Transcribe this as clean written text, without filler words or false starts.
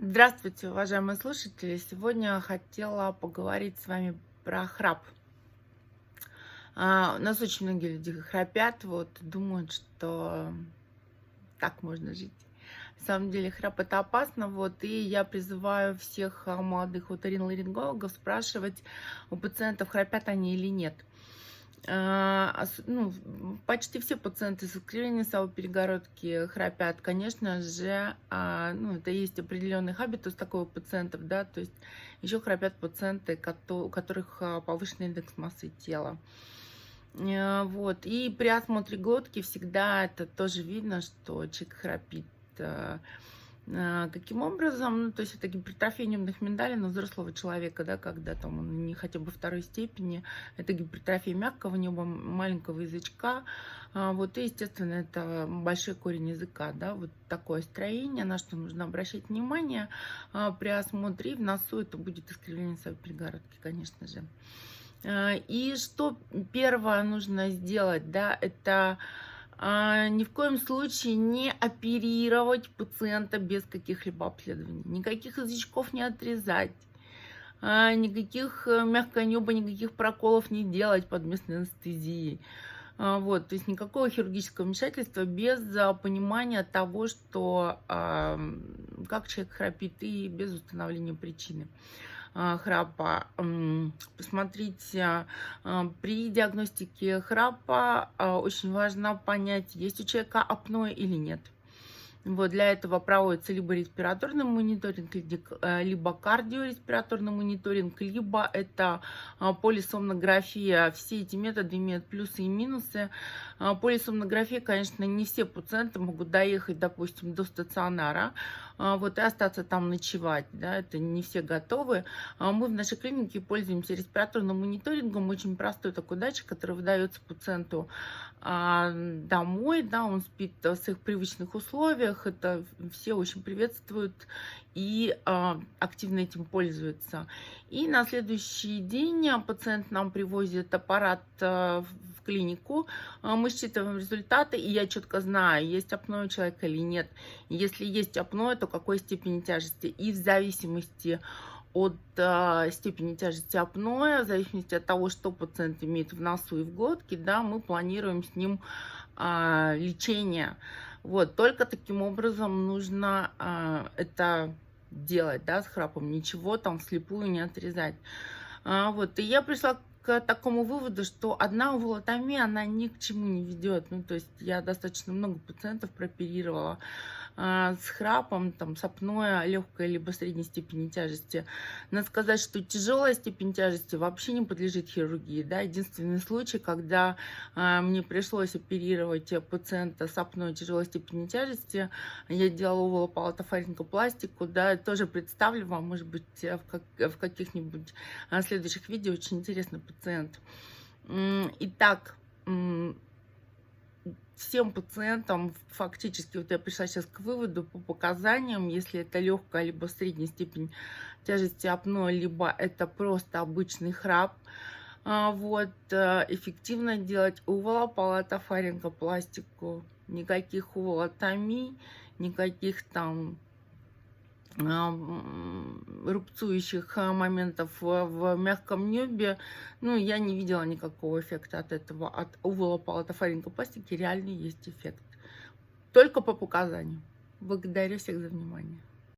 Здравствуйте, уважаемые слушатели! Сегодня хотела поговорить с вами про храп. У нас очень многие люди храпят, думают, что так можно жить. На самом деле храп это опасно, и я призываю всех молодых оториноларингологов спрашивать у пациентов, храпят они или нет. Почти все пациенты с искривлением носовой перегородки храпят. Конечно же, это есть определенный хабитус такого пациентов, да, то есть еще храпят пациенты, у которых повышенный индекс массы тела. И при осмотре глотки всегда это тоже видно, что человек храпит. Каким образом? То есть это гипертрофия небных миндалин у взрослого человека, да, когда там он не хотя бы второй степени, это гипертрофия мягкого неба, маленького язычка, и, естественно, это большой корень языка, да, вот такое строение, на что нужно обращать внимание при осмотре, и в носу это будет искривление носовой перегородки, конечно же. И что первое нужно сделать, да, это ни в коем случае не оперировать пациента без каких-либо обследований. Никаких язычков не отрезать, никаких мягкое небо, никаких проколов не делать под местной анестезией. То есть никакого хирургического вмешательства без понимания того, что как человек храпит, и без установления причины храпа. Посмотрите, при диагностике храпа очень важно понять, есть у человека апноэ или нет. Для этого проводится либо респираторный мониторинг, либо кардиореспираторный мониторинг, либо это полисомнография. Все эти методы имеют плюсы и минусы. Полисомнография, конечно, не все пациенты могут доехать, допустим, до стационара, и остаться там ночевать, да, это не все готовы. Мы в нашей клинике пользуемся респираторным мониторингом, очень простой такой датчик, который выдается пациенту домой, да, он спит в своих привычных условиях, это все очень приветствуют и активно этим пользуются. И на следующий день пациент нам привозит аппарат в клинику, мы считываем результаты, и я четко знаю, есть апноэ у человека или нет. Если есть апноэ, то какой степени тяжести. И в зависимости от степени тяжести апноэ, в зависимости от того, что пациент имеет в носу и в глотке, да, мы планируем с ним лечение. Только таким образом нужно это делать, да, с храпом. Ничего там вслепую не отрезать. И я пришла к такому выводу, что одна овулотомия, она ни к чему не ведет. То есть я достаточно много пациентов прооперировала с храпом, там, с апноэ легкой либо средней степени тяжести. Надо сказать, что тяжелая степень тяжести вообще не подлежит хирургии. Да? Единственный случай, когда мне пришлось оперировать пациента с апноэ тяжелой степени тяжести, я делала овулопалатофарингопластику, да, тоже представлю вам, может быть, в каких-нибудь следующих видео, очень интересный пациент. Итак, всем пациентам фактически, я пришла сейчас к выводу по показаниям, если это легкая либо средняя степень тяжести апноэ, либо это просто обычный храп, эффективно делать овулопалатофарингопластику, никаких овулотомий, никаких там рубцующих моментов в мягком небе, я не видела никакого эффекта от этого. От овулопалатофарингопластики реально есть эффект. Только по показаниям. Благодарю всех за внимание.